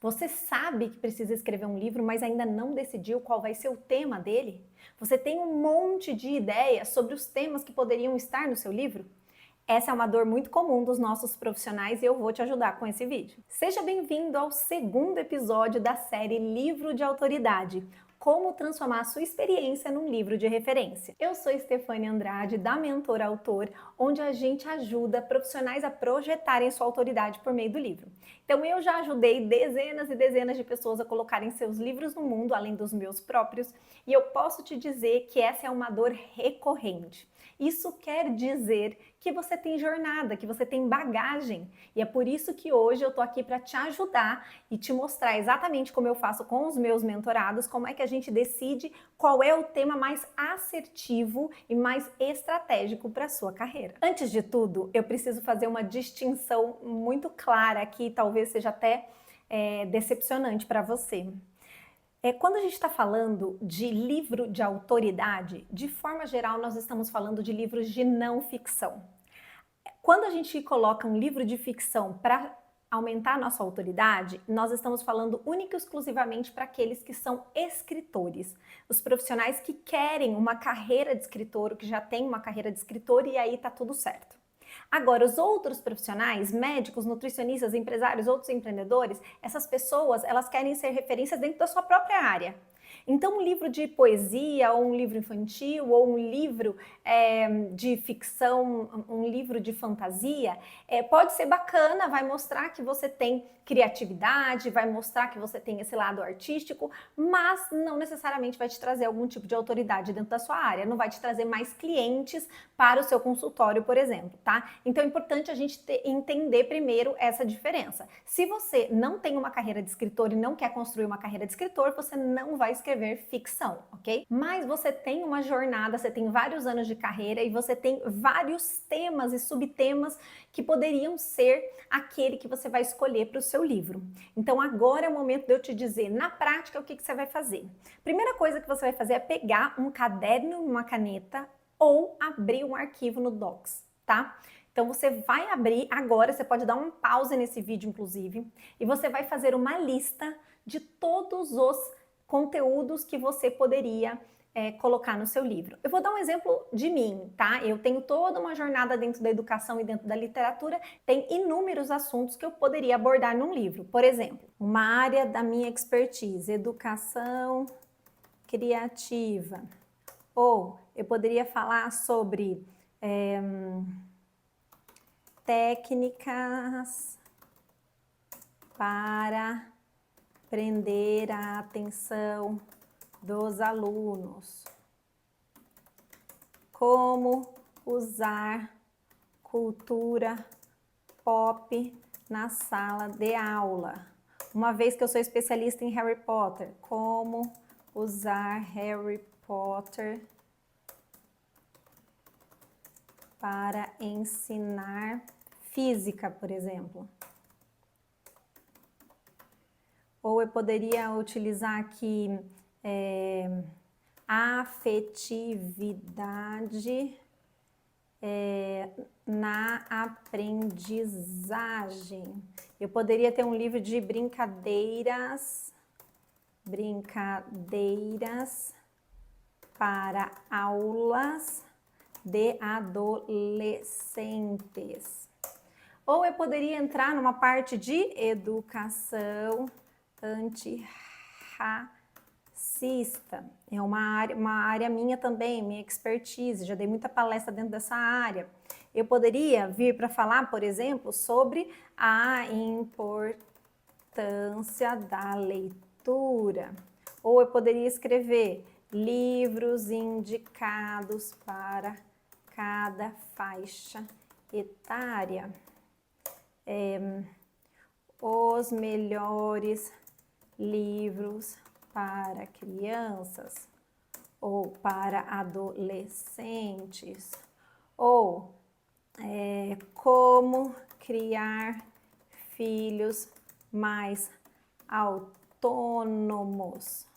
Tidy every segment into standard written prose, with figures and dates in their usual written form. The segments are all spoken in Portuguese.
Você sabe que precisa escrever um livro, mas ainda não decidiu qual vai ser o tema dele? Você tem um monte de ideias sobre os temas que poderiam estar no seu livro? Essa é uma dor muito comum dos nossos profissionais e eu vou te ajudar com esse vídeo. Seja bem-vindo ao segundo episódio da série Livro de Autoridade. Como transformar a sua experiência num livro de referência. Eu sou Stefania Andrade, da Mentor Autor, onde a gente ajuda profissionais a projetarem sua autoridade por meio do livro. Então eu já ajudei dezenas e dezenas de pessoas a colocarem seus livros no mundo, além dos meus próprios, e eu posso te dizer que essa é uma dor recorrente. Isso quer dizer que você tem jornada, que você tem bagagem. E é por isso que hoje eu tô aqui para te ajudar e te mostrar exatamente como eu faço com os meus mentorados, como é que a gente decide qual é o tema mais assertivo e mais estratégico para a sua carreira. Antes de tudo, eu preciso fazer uma distinção muito clara aqui, talvez seja até decepcionante para você. Quando a gente está falando de livro de autoridade, de forma geral nós estamos falando de livros de não ficção. Quando a gente coloca um livro de ficção para aumentar a nossa autoridade, nós estamos falando única e exclusivamente para aqueles que são escritores, os profissionais que querem uma carreira de escritor, ou que já têm uma carreira de escritor e aí tá tudo certo. Agora, os outros profissionais, médicos, nutricionistas, empresários, outros empreendedores, essas pessoas, elas querem ser referências dentro da sua própria área. Então, um livro de poesia, ou um livro infantil, ou um livro de ficção, um livro de fantasia, pode ser bacana, vai mostrar que você tem criatividade, vai mostrar que você tem esse lado artístico, mas não necessariamente vai te trazer algum tipo de autoridade dentro da sua área, não vai te trazer mais clientes para o seu consultório, por exemplo, tá? Então é importante a gente entender primeiro essa diferença. Se você não tem uma carreira de escritor e não quer construir uma carreira de escritor, você não vai escrever ficção, ok? Mas você tem uma jornada, você tem vários anos de carreira e você tem vários temas e subtemas que poderiam ser aquele que você vai escolher para o seu livro. Então agora é o momento de eu te dizer, na prática, o que você vai fazer. Primeira coisa que você vai fazer é pegar um caderno e uma caneta ou abrir um arquivo no Docs, tá? Então você vai abrir agora, você pode dar um pause nesse vídeo, inclusive, e você vai fazer uma lista de todos os conteúdos que você poderia colocar no seu livro. Eu vou dar um exemplo de mim, tá? Eu tenho toda uma jornada dentro da educação e dentro da literatura, tem inúmeros assuntos que eu poderia abordar num livro. Por exemplo, uma área da minha expertise, educação criativa. Ou eu poderia falar sobre técnicas para prender a atenção dos alunos. Como usar cultura pop na sala de aula. Uma vez que eu sou especialista em Harry Potter, como usar Harry Potter para ensinar física, por exemplo. Ou eu poderia utilizar aqui afetividade na aprendizagem. Eu poderia ter um livro de brincadeiras para aulas de adolescentes. Ou eu poderia entrar numa parte de educação antirracista. É uma área minha também, minha expertise, já dei muita palestra dentro dessa área. Eu poderia vir para falar, por exemplo, sobre a importância da leitura. Ou eu poderia escrever livros indicados para cada faixa etária. Os melhores livros para crianças ou para adolescentes, ou como criar filhos mais autônomos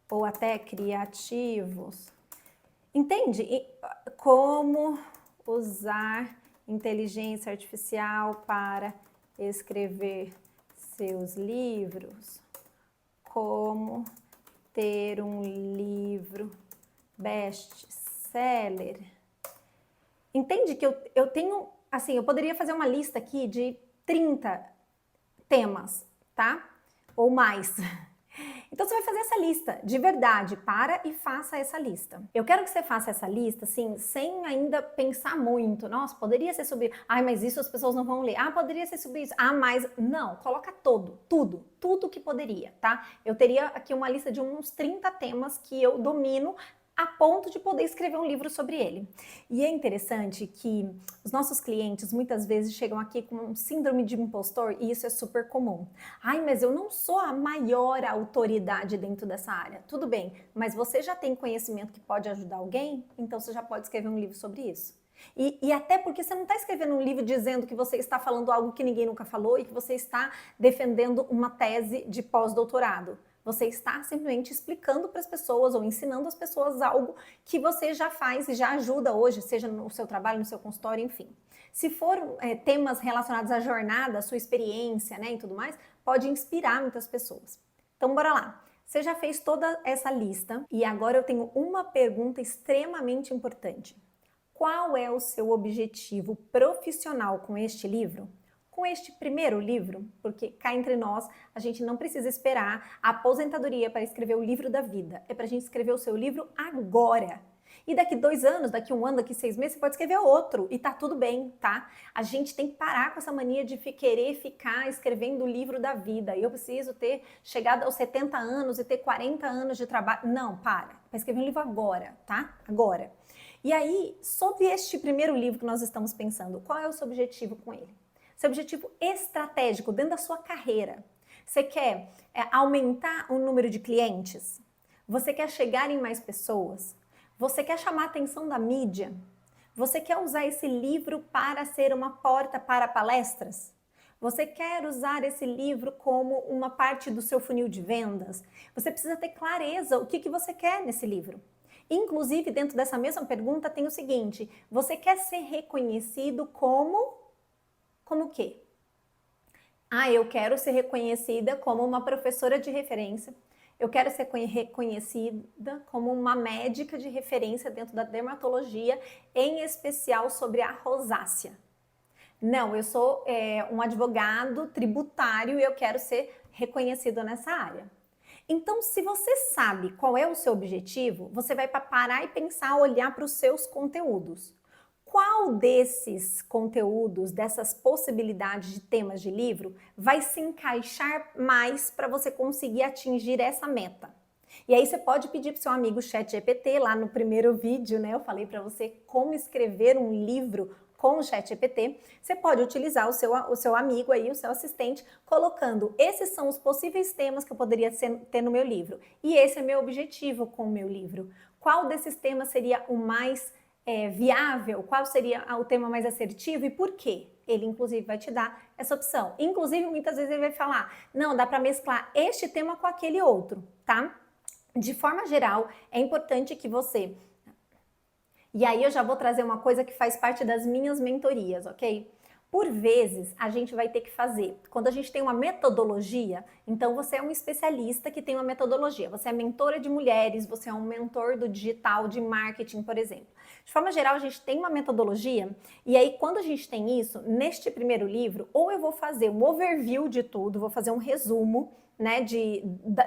ou até criativos. Entende? E como usar inteligência artificial para escrever seus livros. como ter um livro best-seller. Entende que eu tenho, assim, eu poderia fazer uma lista aqui de 30 temas, tá? Ou mais. Então você vai fazer essa lista, de verdade, para e faça essa lista. Eu quero que você faça essa lista, assim, sem ainda pensar muito. Nossa, poderia ser sobre, ai, mas isso as pessoas não vão ler. Ah, poderia ser sobre isso. Ah, mas não, coloca tudo que poderia, tá? Eu teria aqui uma lista de uns 30 temas que eu domino a ponto de poder escrever um livro sobre ele. E é interessante que os nossos clientes muitas vezes chegam aqui com um síndrome de impostor e isso é super comum. Ai, mas eu não sou a maior autoridade dentro dessa área. Tudo bem, mas você já tem conhecimento que pode ajudar alguém? Então você já pode escrever um livro sobre isso. E até porque você não está escrevendo um livro dizendo que você está falando algo que ninguém nunca falou e que você está defendendo uma tese de pós-doutorado. Você está simplesmente explicando para as pessoas ou ensinando as pessoas algo que você já faz e já ajuda hoje, seja no seu trabalho, no seu consultório, enfim. Se for temas relacionados à jornada, à sua experiência, né, e tudo mais, pode inspirar muitas pessoas. Então, bora lá. Você já fez toda essa lista e agora eu tenho uma pergunta extremamente importante. Qual é o seu objetivo profissional com este livro? Com este primeiro livro, porque cá entre nós, a gente não precisa esperar a aposentadoria para escrever o livro da vida. É para a gente escrever o seu livro agora. E daqui 2 anos, daqui 1 ano, daqui 6 meses, você pode escrever outro e tá tudo bem, tá? A gente tem que parar com essa mania de querer ficar escrevendo o livro da vida. Eu preciso ter chegado aos 70 anos e ter 40 anos de trabalho. Não, para escrever um livro agora, tá? Agora. E aí, sobre este primeiro livro que nós estamos pensando, qual é o seu objetivo com ele? Seu objetivo estratégico dentro da sua carreira. Você quer aumentar o número de clientes? Você quer chegar em mais pessoas? Você quer chamar a atenção da mídia? Você quer usar esse livro para ser uma porta para palestras? Você quer usar esse livro como uma parte do seu funil de vendas? Você precisa ter clareza o que você quer nesse livro. Inclusive, dentro dessa mesma pergunta tem o seguinte, você quer ser reconhecido como o quê? Ah, eu quero ser reconhecida como uma professora de referência. Eu quero ser reconhecida como uma médica de referência dentro da dermatologia, em especial sobre a rosácea. Não, eu sou um advogado tributário e eu quero ser reconhecido nessa área. Então, se você sabe qual é o seu objetivo, você vai parar e pensar, olhar para os seus conteúdos. Qual desses conteúdos, dessas possibilidades de temas de livro, vai se encaixar mais para você conseguir atingir essa meta? E aí você pode pedir para o seu amigo ChatGPT, lá no primeiro vídeo, né? Eu falei para você como escrever um livro com o ChatGPT. Você pode utilizar o seu amigo aí, o seu assistente, colocando esses são os possíveis temas que eu poderia ter no meu livro. E esse é meu objetivo com o meu livro. Qual desses temas seria o mais viável, qual seria o tema mais assertivo e por quê? Ele, inclusive, vai te dar essa opção. Inclusive, muitas vezes ele vai falar, não, dá para mesclar este tema com aquele outro, tá? De forma geral, é importante que você... E aí eu já vou trazer uma coisa que faz parte das minhas mentorias, ok? Por vezes, a gente vai ter que fazer, quando a gente tem uma metodologia, então você é um especialista que tem uma metodologia, você é mentora de mulheres, você é um mentor do digital, de marketing, por exemplo. De forma geral, a gente tem uma metodologia, e aí quando a gente tem isso, neste primeiro livro, ou eu vou fazer um overview de tudo, vou fazer um resumo, né,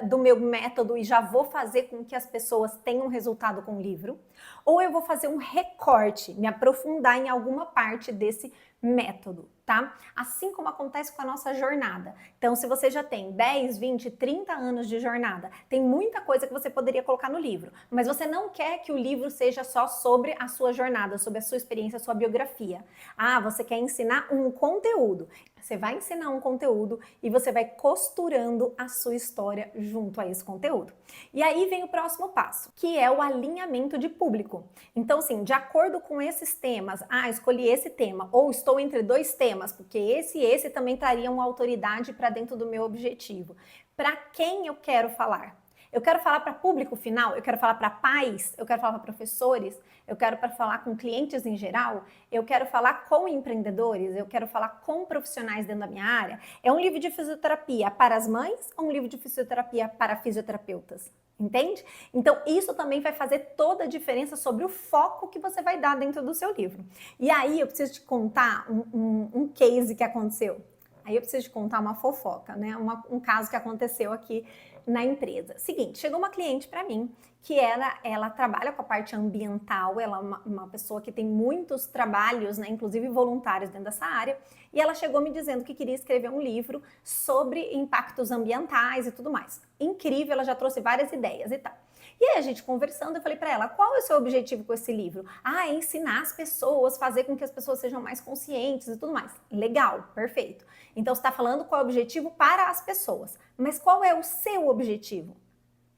do meu método e já vou fazer com que as pessoas tenham resultado com o livro, ou eu vou fazer um recorte, me aprofundar em alguma parte desse método, tá? Assim como acontece com a nossa jornada. Então, se você já tem 10, 20, 30 anos de jornada, tem muita coisa que você poderia colocar no livro, mas você não quer que o livro seja só sobre a sua jornada, sobre a sua experiência, a sua biografia. Ah, você quer ensinar um conteúdo. Você vai ensinar um conteúdo e você vai costurando a sua história junto a esse conteúdo. E aí vem o próximo passo, que é o alinhamento de público. Então, assim, de acordo com esses temas, escolhi esse tema, ou estou entre 2 temas, porque esse e esse também trariam autoridade para dentro do meu objetivo. Para quem eu quero falar? Eu quero falar para público final, eu quero falar para pais, eu quero falar para professores, eu quero para falar com clientes em geral, eu quero falar com empreendedores, eu quero falar com profissionais dentro da minha área. É um livro de fisioterapia para as mães ou um livro de fisioterapia para fisioterapeutas? Entende? Então, isso também vai fazer toda a diferença sobre o foco que você vai dar dentro do seu livro. E aí, eu preciso te contar um case que aconteceu. Aí eu preciso te contar uma fofoca, né? Um caso que aconteceu aqui na empresa. Seguinte, chegou uma cliente para mim que ela trabalha com a parte ambiental, ela é uma pessoa que tem muitos trabalhos, né, inclusive voluntários dentro dessa área, e ela chegou me dizendo que queria escrever um livro sobre impactos ambientais e tudo mais. Incrível, ela já trouxe várias ideias e tal. E aí a gente conversando, eu falei para ela, qual é o seu objetivo com esse livro? Ah, é ensinar as pessoas, fazer com que as pessoas sejam mais conscientes e tudo mais. Legal, perfeito. Então você está falando qual é o objetivo para as pessoas. Mas qual é o seu objetivo?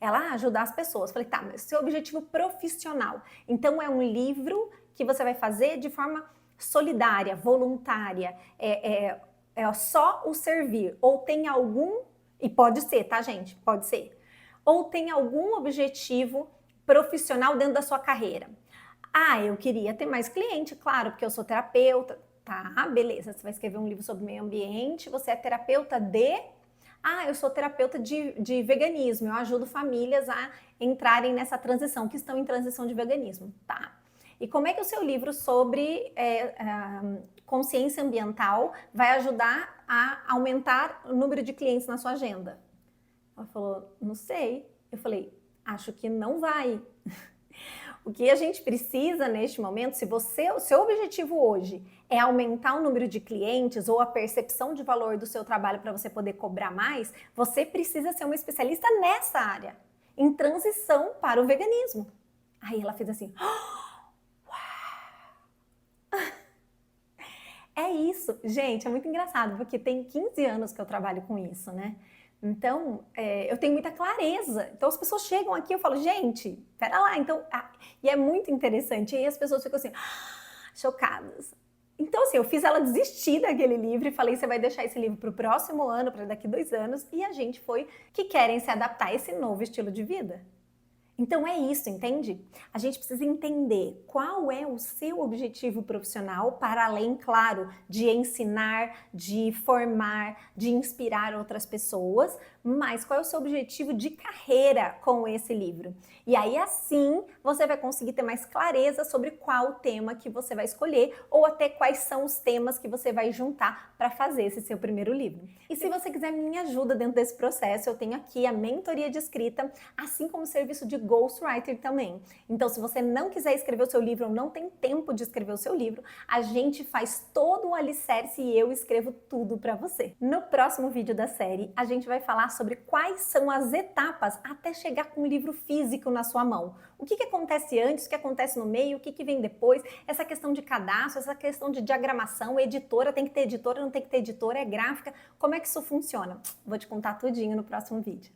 Ela ajudar as pessoas. Falei, tá, mas seu objetivo profissional. Então é um livro que você vai fazer de forma solidária, voluntária, é só o servir. Ou tem algum, e pode ser, tá, gente? Pode ser. Ou tem algum objetivo profissional dentro da sua carreira. Ah, eu queria ter mais cliente, claro, porque eu sou terapeuta. Tá, beleza, você vai escrever um livro sobre meio ambiente, você é terapeuta de... Ah, eu sou terapeuta de veganismo, eu ajudo famílias a entrarem nessa transição, que estão em transição de veganismo. Tá. E como é que o seu livro sobre consciência ambiental vai ajudar a aumentar o número de clientes na sua agenda? Ela falou, não sei. Eu falei, acho que não vai. O que a gente precisa neste momento, se o seu objetivo hoje é aumentar o número de clientes ou a percepção de valor do seu trabalho para você poder cobrar mais, você precisa ser uma especialista nessa área, em transição para o veganismo. Aí ela fez assim, é isso. Gente, é muito engraçado, porque tem 15 anos que eu trabalho com isso, né? Então, eu tenho muita clareza. Então, as pessoas chegam aqui e eu falo, gente, pera lá. Então, e é muito interessante. E aí as pessoas ficam assim, chocadas. Então, assim, eu fiz ela desistir daquele livro e falei, você vai deixar esse livro para o próximo ano, para daqui 2 anos. E a gente foi que querem se adaptar a esse novo estilo de vida. Então é isso, entende? A gente precisa entender qual é o seu objetivo profissional para além, claro, de ensinar, de formar, de inspirar outras pessoas, mas qual é o seu objetivo de carreira com esse livro. E aí assim você vai conseguir ter mais clareza sobre qual tema que você vai escolher ou até quais são os temas que você vai juntar para fazer esse seu primeiro livro. E se você quiser minha ajuda dentro desse processo, eu tenho aqui a mentoria de escrita, assim como o serviço de Ghostwriter também. Então, se você não quiser escrever o seu livro ou não tem tempo de escrever o seu livro, a gente faz todo o alicerce e eu escrevo tudo para você. No próximo vídeo da série, a gente vai falar sobre quais são as etapas até chegar com um livro físico na sua mão. O que acontece antes, o que acontece no meio, o que vem depois, essa questão de cadastro, essa questão de diagramação, editora, tem que ter editora, não tem que ter editora, é gráfica, como é que isso funciona? Vou te contar tudinho no próximo vídeo.